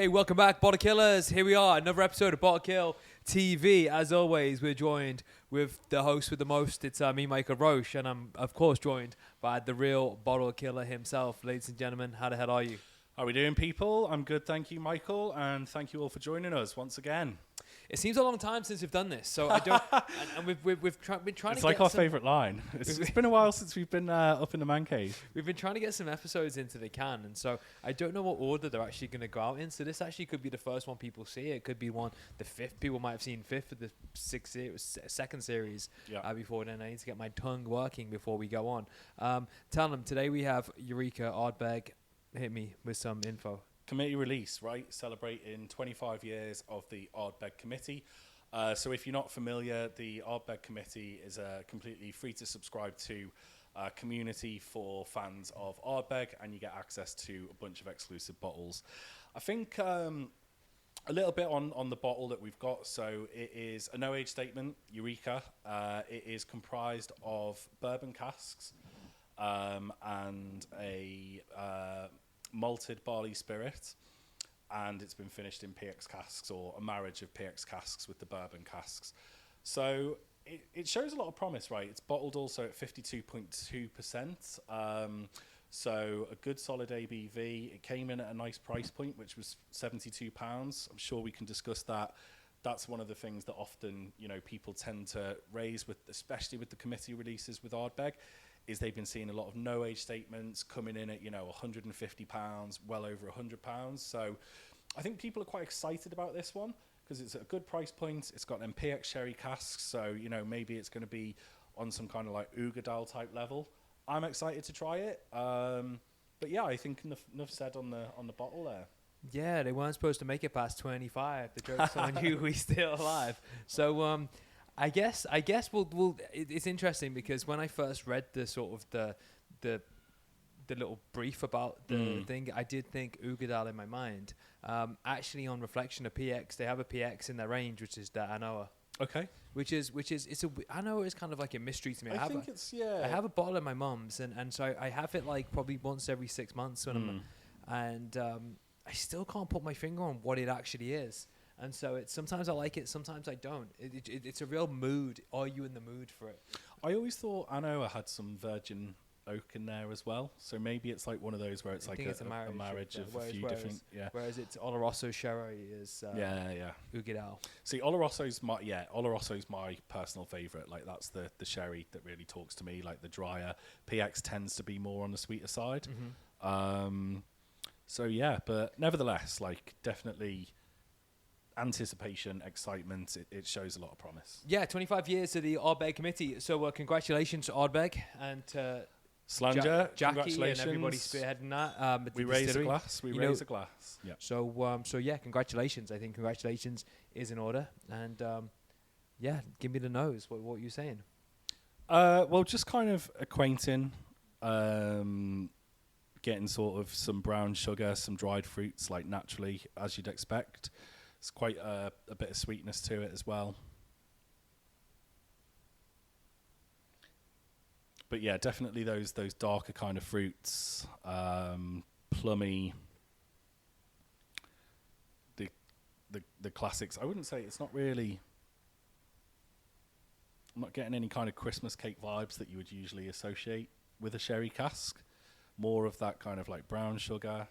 Hey, welcome back, Bottle Killers. Here we are, another episode of Bottle Kill TV. As always, we're joined with the host with the most. It's me, Michael Roche, and I'm, of course, joined by the real Bottle Killer himself. Ladies and gentlemen, how the hell are you? How are we doing, people? I'm good, thank you, Michael, and thank you all for joining us once again. It seems a long time since we've done this, so I don't. and we've been trying It's to like get our some, favourite line. It's been a while since we've been up in the man cave. We've been trying to get some episodes into the can, and so I don't know what order they're actually going to go out in. So this actually could be the first one people see. It could be the fifth. People might have seen fifth of the second series. Before then, I need to get my tongue working before we go on. Tell them today we have Eureka, Ardbeg. Hit me with some info. Committee release, right? Celebrating 25 years of the Ardbeg Committee. So if you're not familiar, the Ardbeg Committee is a completely free to subscribe to community for fans of Ardbeg, and you get access to a bunch of exclusive bottles. I think a little bit on the bottle that we've got. So it is a no-age statement, Eureka. It is comprised of bourbon casks and a malted barley spirit, and it's been finished in PX casks, or a marriage of PX casks with the bourbon casks. So it shows a lot of promise, right? It's bottled also at 52.2%. So a good solid ABV. It came in at a nice price point, which was £72. I'm sure we can discuss that. That's one of the things that often, people tend to raise with, especially with the committee releases with Ardbeg, is they've been seeing a lot of no-age statements coming in at, £150, well over £100. So I think people are quite excited about this one because it's at a good price point. It's got MPX sherry casks, so, maybe it's going to be on some kind of like Ugadal type level. I'm excited to try it. But yeah, I think enough said on the bottle there. Yeah, they weren't supposed to make it past 25. The joke's on you. We still alive. So, I guess we'll. It's interesting because when I first read the sort of the little brief about the thing, I did think Ugadal in my mind. Actually, on reflection of PX, they have a PX in their range, which is the Anoa. Okay. Which is Anoa is kind of like a mystery to me. I think it's I have a bottle in my mum's, and so I have it like probably once every 6 months when I still can't put my finger on what it actually is. And so it's sometimes I like it, sometimes I don't. It's a real mood. Are you in the mood for it? I always thought Anoa had some virgin oak in there as well. So maybe it's like one of those where it's like a marriage of a few different. Yeah. Whereas it's Oloroso sherry is Ugadal. See, Oloroso's my personal favourite. Like that's the sherry that really talks to me. Like the drier PX tends to be more on the sweeter side. Mm-hmm. So yeah, but nevertheless, like definitely anticipation, excitement. It shows a lot of promise. Yeah, 25 years to the Ardbeg Committee. So congratulations to Ardbeg and to Slanger, Jackie and everybody spearheading that. We raise a glass. We raise a glass. Yeah. So yeah, congratulations. I think congratulations is in order. And yeah, give me the nose. What are you saying? Well, just kind of acquainting. Getting sort of some brown sugar, some dried fruits, like naturally, as you'd expect. It's quite a bit of sweetness to it as well. But yeah, definitely those darker kind of fruits, plummy, the classics. I wouldn't say it's not really. I'm not getting any kind of Christmas cake vibes that you would usually associate with a sherry cask. More of that kind of like brown sugar.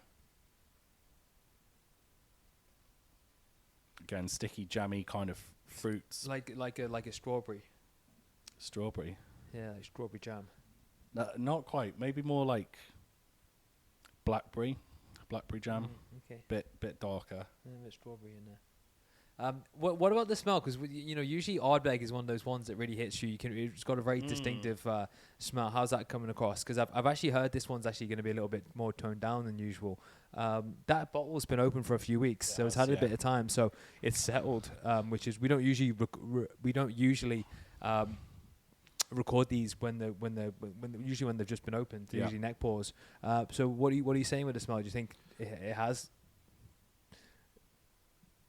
Again, sticky, jammy kind of fruits. Like a strawberry. Strawberry? Yeah, like strawberry jam. No, not quite. Maybe more like blackberry jam. Okay. Bit darker. Yeah, a bit strawberry in there. What about the smell? Because usually Ardbeg is one of those ones that really hits you. It's got a very distinctive smell. How's that coming across? Because I've actually heard this one's actually going to be a little bit more toned down than usual. That bottle's been open for a few weeks, so it's had a bit of time. So it's settled, which is we don't usually record these when they've just been opened. They're usually neck pours. So what are you saying with the smell? Do you think it has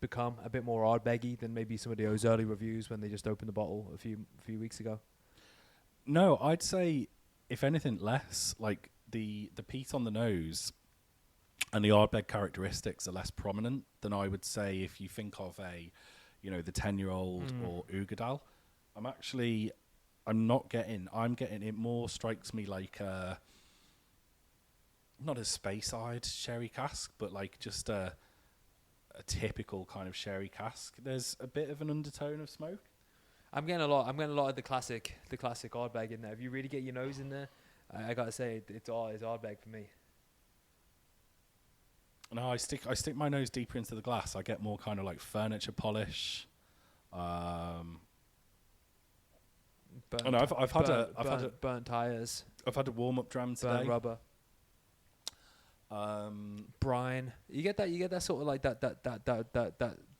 become a bit more Ardbeggy than maybe some of those early reviews when they just opened the bottle a few weeks ago? No, I'd say if anything less. Like the peat on the nose, and the Ardbeg characteristics are less prominent than I would say if you think of a, the 10-year-old or Ugadal. I'm getting it more strikes me like not a space-eyed sherry cask, but like just a typical kind of sherry cask. There's a bit of an undertone of smoke. I'm getting a lot of the classic Ardbeg in there. If you really get your nose in there, I gotta say it's Ardbeg for me. No, I stick my nose deeper into the glass. I get more kind of like furniture polish. I've had burnt tires. I've had a warm-up dram today. Burnt rubber. Brine. You get that sort of like that.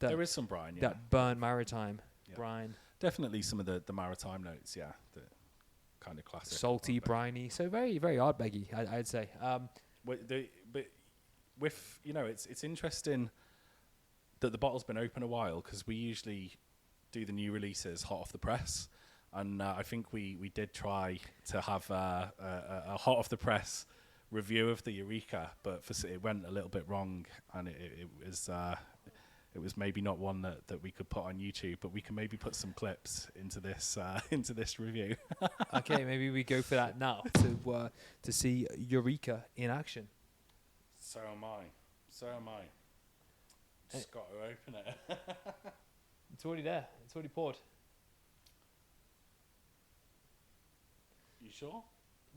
There is some brine. Yeah. That burnt maritime brine. Definitely some of the maritime notes. Yeah. The kind of classic. Salty, briny. So very, very Ardbeggy, I'd say. But with it's interesting that the bottle's been open a while, because we usually do the new releases hot off the press, and I think we did try to have a hot off the press review of the Eureka, but it went a little bit wrong, and it was maybe not one that we could put on YouTube, but we can maybe put some clips into this review. Okay, maybe we go for that now to see Eureka in action. So am I. Just got to open it. It's already there. It's already poured. You sure?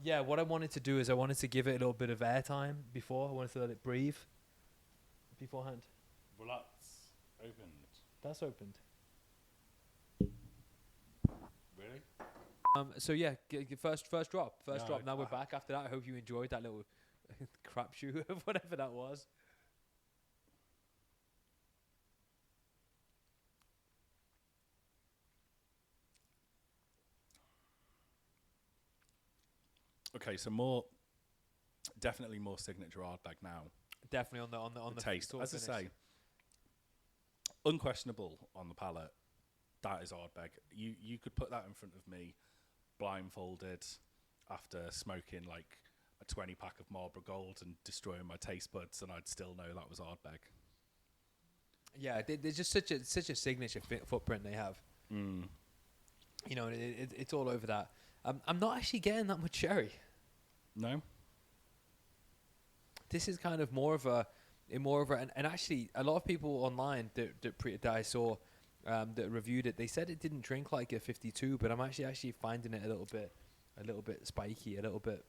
Yeah, what I wanted to do is I wanted to give it a little bit of airtime before. I wanted to let it breathe beforehand. Well, that's opened. That's opened. Really? So yeah, first drop. No, Now we're back after that. I hope you enjoyed that little crapshoot of whatever that was. Okay, so definitely more signature Ardbeg now. Definitely on the taste. As I say, unquestionable on the palate. That is Ardbeg. You could put that in front of me, blindfolded, after smoking like a 20-pack of Marlboro Gold and destroying my taste buds, and I'd still know that was Ardbeg. Yeah, there's just such a signature footprint they have. It's all over that. I'm not actually getting that much sherry. No. This is kind of more of and actually a lot of people online that I saw that reviewed it, they said it didn't drink like a 52, but I'm actually finding it a little bit spiky, a little bit.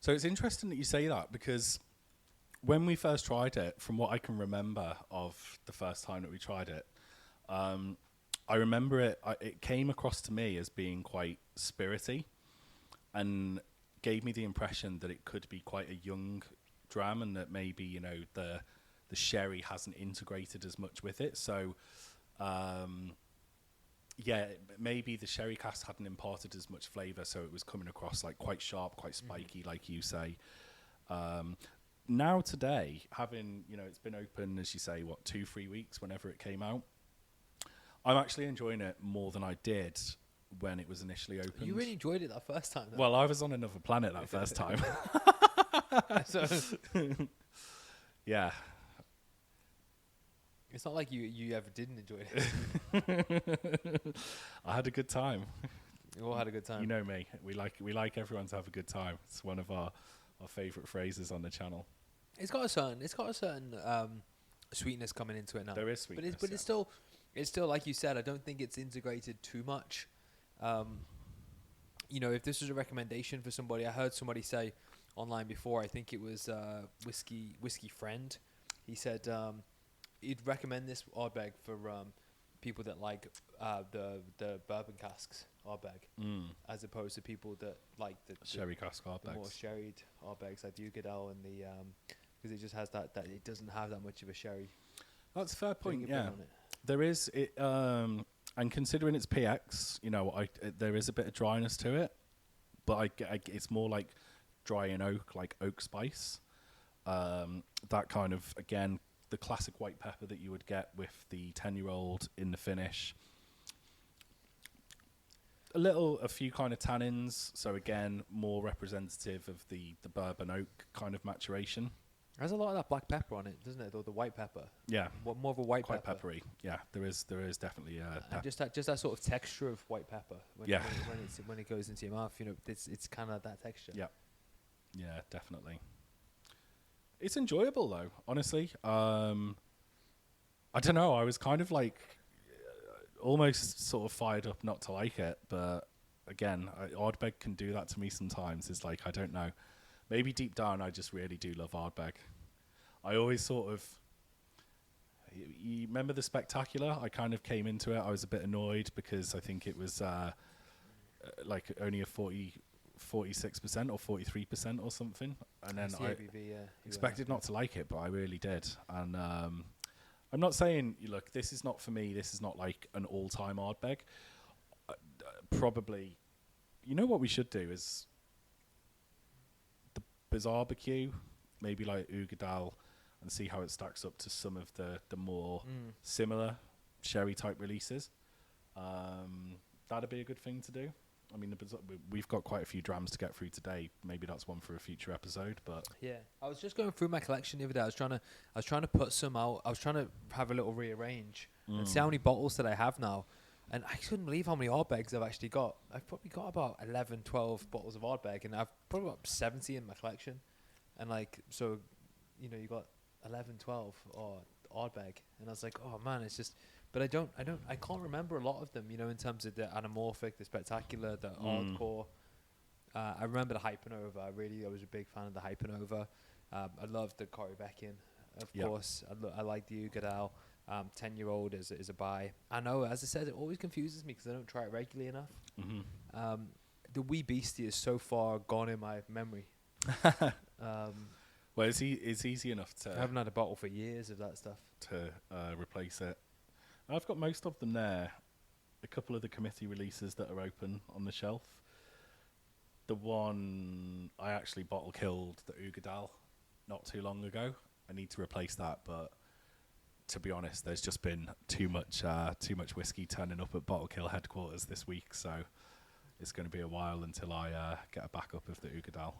So it's interesting that you say that, because when we first tried it, from what I can remember of the first time that we tried it, I remember it came across to me as being quite spirity, and gave me the impression that it could be quite a young dram, and that maybe the sherry hasn't integrated as much with it. So maybe the sherry cask hadn't imparted as much flavour, so it was coming across like quite sharp, quite spiky, like you say. Now today, having it's been open, as you say, 2-3 weeks, whenever it came out, I'm actually enjoying it more than I did when it was initially opened. You really enjoyed it that first time, though. Well, I was on another planet that first time. Yeah. It's not like you ever didn't enjoy it. I had a good time. We all had a good time. You know me. We like everyone to have a good time. It's one of our favourite phrases on the channel. It's got a certain sweetness coming into it now. There is sweetness, but it's still like you said. I don't think it's integrated too much. If this was a recommendation for somebody, I heard somebody say online before, I think it was Whiskey Friend. He said he'd recommend this Ardbeg for people that like the bourbon casks Ardbeg, as opposed to people that like the sherry cask Ardbegs, the more sherried Ardbegs like the Ugadal and the because it just has that it doesn't have that much of a sherry. That's a fair point. Yeah, there is it. And considering it's PX, there is a bit of dryness to it, but it's more like dry and oak spice. That kind of, again, the classic white pepper that you would get with the 10-year-old in the finish. a few kind of tannins. So again, more representative of the bourbon oak kind of maturation. There's a lot of that black pepper on it, doesn't it? Or the white pepper. Yeah. More of a white quite pepper. Peppery. Yeah, there is definitely and just that sort of texture of white pepper. When Yeah. when it goes into your mouth, it's kind of that texture. Yeah. Yeah, definitely. It's enjoyable though, honestly. I don't know. I was kind of like almost sort of fired up not to like it, but again, Ardbeg can do that to me sometimes. It's like, I don't know. Maybe deep down, I just really do love Ardbeg. I always sort of... You remember the Spectacular? I kind of came into it. I was a bit annoyed because I think it was like only a 46% or 43% or something. And then I expected not to like it, but I really did. And I'm not saying, look, this is not for me. This is not like an all-time Ardbeg. Probably, you know what we should do is... Barbecue, maybe like Ugadal, and see how it stacks up to some of the more similar sherry type releases. That'd be a good thing to do. I mean, we've got quite a few drams to get through today. Maybe that's one for a future episode. But yeah, I was just going through my collection the other day. I was trying to put some out. I was trying to have a little rearrange and see how many bottles that I have now. And I couldn't believe how many Ardbegs I've actually got. I've probably got about 11, 12 bottles of Ardbeg, and I've probably got 70 in my collection. And like, so, you got 11, 12 Ardbeg. And I was like, oh man, it's just, but I can't remember a lot of them, in terms of the anamorphic, the spectacular, the hardcore. I remember the Hypernova. I was a big fan of the Hypernova. I loved the Corey Beckin, of course. I like the Ugadal. 10-year-old is a buy. I know, as I said, it always confuses me because I don't try it regularly enough. Mm-hmm. The Wee Beastie is so far gone in my memory. Well, it's easy enough to... I haven't had a bottle for years of that stuff. To replace it. I've got most of them there. A couple of the committee releases that are open on the shelf. The one I actually bottle killed, the Ugadal, not too long ago. I need to replace that, but... To be honest, there's just been too much whiskey turning up at Bottle Kill headquarters this week, so it's going to be a while until I get a backup of the Ugadal.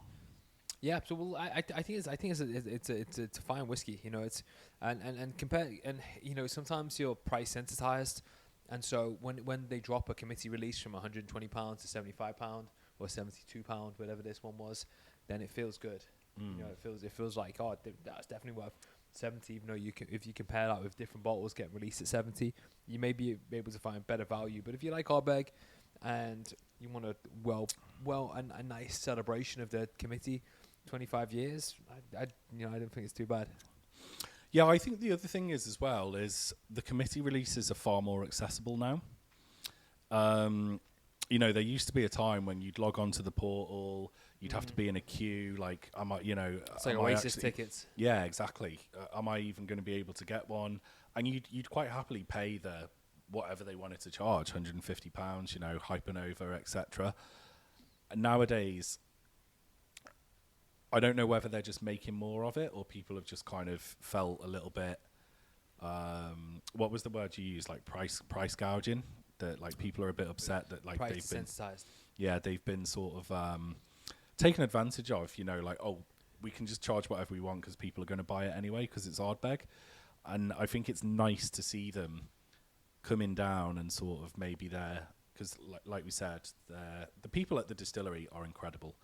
Yeah, so well, I think it's a fine whiskey, It's and compare, and sometimes you're price sensitized, and so when they drop a committee release from £120 to £75 or £72, whatever this one was, then it feels good. It feels like that's definitely worth 70, even though if you compare that with different bottles getting released at 70, you may be able to find better value. But if you like Ardbeg and you want a nice celebration of the committee, 25 years, I don't think it's too bad. Yeah, I think the other thing is as well is the committee releases are far more accessible now. There used to be a time when you'd log on to the portal, you'd have to be in a queue, like, it's like Oasis tickets. Yeah, exactly. Am I even going to be able to get one? And you'd quite happily pay the whatever they wanted to charge, £150, Hypernova, etc. And nowadays, I don't know whether they're just making more of it or people have just kind of felt a little bit, what was the word you used, like price gouging? That like people are a bit upset that like price sensitized. They've been sort of taken advantage of, like, oh, we can just charge whatever we want because people are going to buy it anyway because it's Ardbeg. And I think it's nice to see them coming down and sort of maybe because like we said, the people at the distillery are incredible,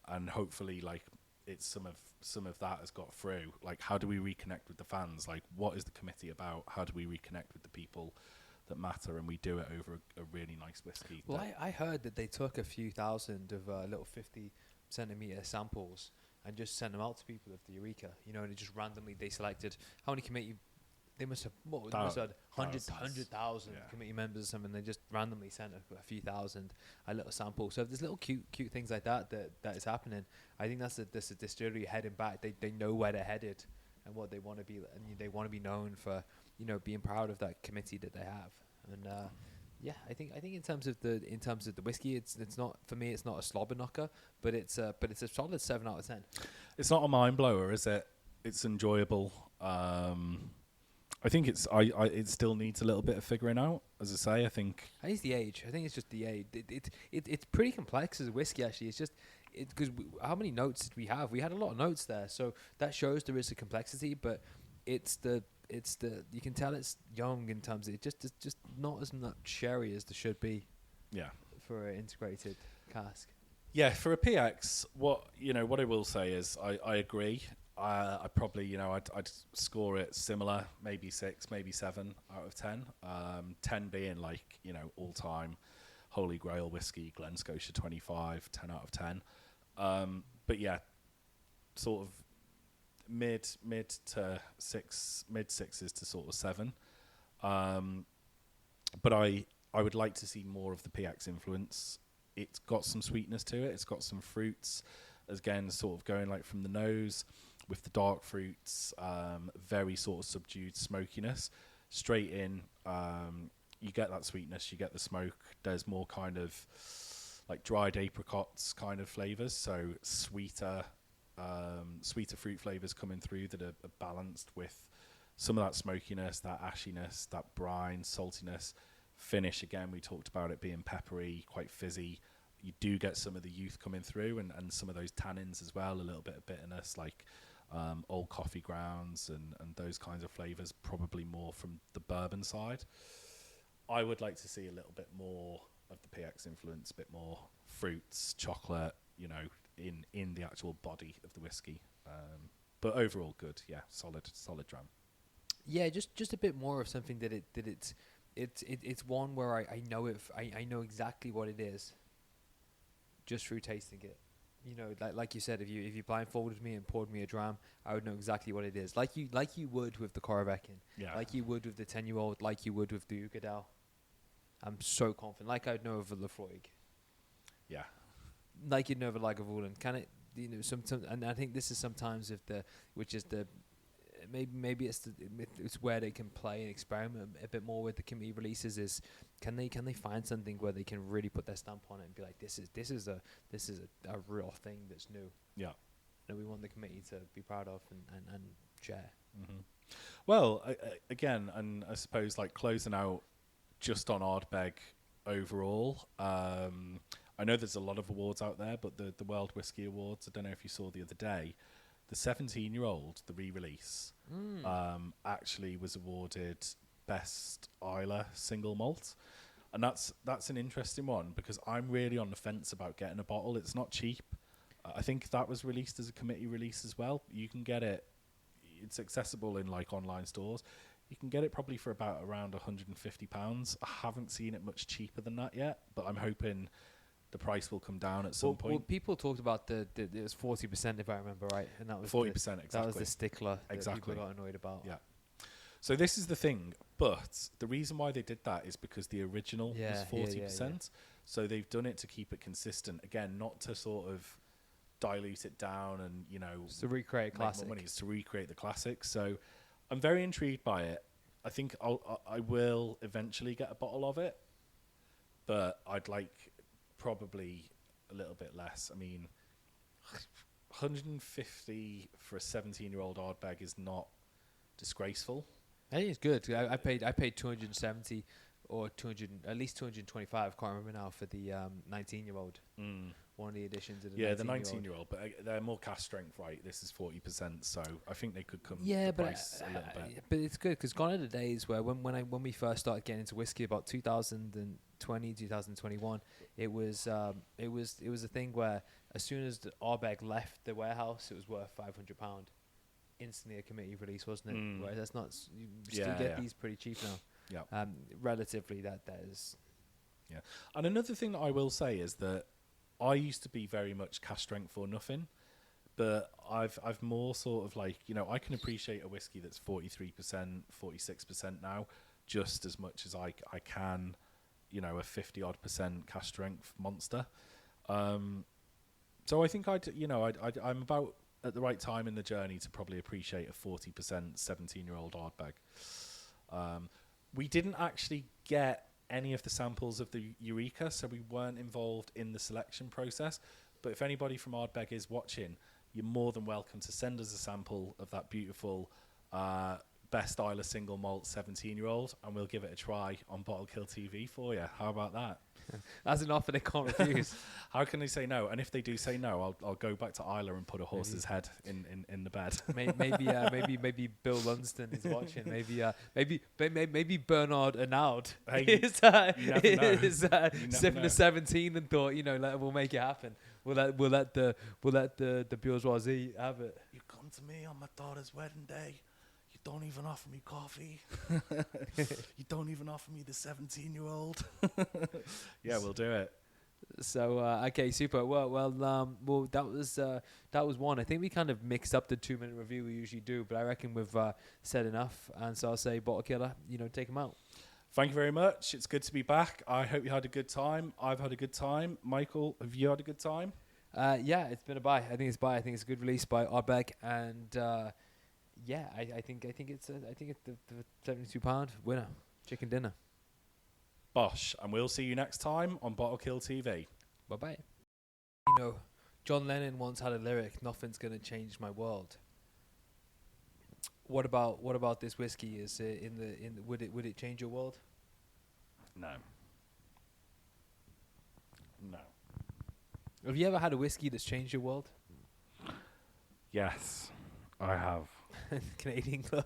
and hopefully like it's some of that has got through. Like, how do we reconnect with the fans? Like, what is the committee about? How do we reconnect with the people that matter? And we do it over a really nice whiskey. Well, I heard that they took a few thousand of little 50 centimeter samples and just sent them out to people of the Eureka, and just randomly they selected how many committee. They must have 100,000 committee members or something. They just randomly sent a few thousand a little sample. So if there's little cute things like that is happening, I think that's a distillery heading back. They know where they're headed and what they want to be, and they want to be known for being proud of that committee that they have. And I think in terms of the whiskey, it's not, for me, it's not a slobber knocker, but it's a solid 7 out of 10. It's not a mind blower, is it? It's enjoyable. I think it still needs a little bit of figuring out. As I say, I think it's the age. I think it's just the age. It's pretty complex as a whiskey, actually. It's just because how many notes did we have? We had a lot of notes there, so that shows there is a complexity. But it's the you can tell it's young in terms of it's just not as much sherry as there should be. Yeah. For an integrated cask. Yeah, for a PX, what I will say is I agree. I probably, I'd score it similar, maybe 6, maybe 7 out of 10. 10 being like, all time Holy Grail whiskey, Glen Scotia 25, 10 out of 10. But yeah, sort of mid to 6, mid 6s to sort of 7. But I would like to see more of the PX influence. It's got some sweetness to it. It's got some fruits, again, sort of going like from the nose with the dark fruits, very sort of subdued smokiness. Straight in, you get that sweetness, you get the smoke. There's more kind of like dried apricots kind of flavors, so sweeter fruit flavors coming through that are balanced with some of that smokiness, that ashiness, that brine, saltiness. Finish, again, we talked about it being peppery, quite fizzy. You do get some of the youth coming through and some of those tannins as well, a little bit of bitterness, like old coffee grounds and those kinds of flavors, probably more from the bourbon side. I would like to see a little bit more of the PX influence, a bit more fruits, chocolate, in the actual body of the whiskey. But overall good, yeah, solid dram. Yeah, just a bit more of something that it's one where I know it. I know exactly what it is, just through tasting it. Like you said, if you blindfolded me and poured me a dram, I would know exactly what it is. Like you would with the Korvekin, like you would with the 10-year-old, like you would with the Ugadal. I'm so confident. Like I'd know of a Lafroig. Yeah. Like you'd know of a Lagavulin. Can it? Sometimes, and I think this is sometimes maybe it's where they can play and experiment a bit more with the committee releases. Is can they find something where they can really put their stamp on it and be like, this is a real thing that's new. Yeah. That we want the committee to be proud of and share. Mm-hmm. Well, again, and I suppose like closing out just on Ardbeg overall. I know there's a lot of awards out there, but the World Whiskey Awards, I don't know if you saw the other day, the 17-year-old, the re-release, actually was awarded Best Islay Single Malt. And that's an interesting one because I'm really on the fence about getting a bottle. It's not cheap. I think that was released as a committee release as well. You can get it. It's accessible in like online stores. You can get it probably for around £150. I haven't seen it much cheaper than that yet, but I'm hoping the price will come down at some point. Well, people talked about it was 40%, if I remember right, and that was 40%. Exactly. That was the stickler that exactly. people got annoyed about. Yeah. So this is the thing, but the reason why they did that is because the original was 40%. Yeah. So they've done it to keep it consistent. Again, not to sort of dilute it down and it's to recreate classic. It's to recreate the classic. So I'm very intrigued by it. I think I will eventually get a bottle of it, but I'd like probably a little bit less. I mean, 150 for a 17-year-old Ardbeg is not disgraceful. I think it's good. I paid 270 or 200, at least 225. Can't remember now for the 19-year-old. One of the editions of the 19-year-old, but they're more cask strength, right? This is 40%, so I think they could come. Yeah, but price a little bit. But it's good because gone are the days where when we first started getting into whiskey about 2020, 2021, it was a thing where as soon as the Ardbeg left the warehouse, it was worth £500. Instantly a committee release, wasn't it? Whereas that's not. You still get these pretty cheap now. Yeah. Relatively, that is. Yeah, and another thing that I will say is that I used to be very much cask strength or nothing, but I've more sort of like I can appreciate a whiskey that's 43%, 46% now, just as much as I can, a 50-odd% cask strength monster. So I think I'm about at the right time in the journey to probably appreciate a 40% 17-year-old Ardbeg. We didn't actually get any of the samples of the Eureka, so we weren't involved in the selection process. But if anybody from Ardbeg is watching, you're more than welcome to send us a sample of that beautiful best Isla single malt 17-year-old, and we'll give it a try on Bottle Kill TV for you. How about that? That's an offer they can't refuse. How can they say no? And if they do say no, I'll go back to Isla and put a horse's head in the bed. maybe Bill Lunston is watching. Maybe Bernard Arnault is sipping a 17 and thought, we'll make it happen. We'll let the bourgeoisie have it. You come to me on my daughter's wedding day. You don't even offer me coffee. You don't even offer me the 17-year-old. Yeah, we'll do it. So okay, super. Well, that was one. I think we kind of mixed up the 2-minute review we usually do, but I reckon we've said enough. And so I'll say, Bottle Killer, take them out. Thank you very much. It's good to be back. I hope you had a good time. I've had a good time. Michael, have you had a good time? Yeah, it's been a buy. I think it's buy. I think it's a good release by Ardbeg, and I think it's the £72 winner chicken dinner. Bosh, and we'll see you next time on Bottle Kill TV. Bye bye. John Lennon once had a lyric, "Nothing's gonna change my world." What about this whiskey? Is it would it change your world? No. Have you ever had a whiskey that's changed your world? Yes, I have. Canadian Club.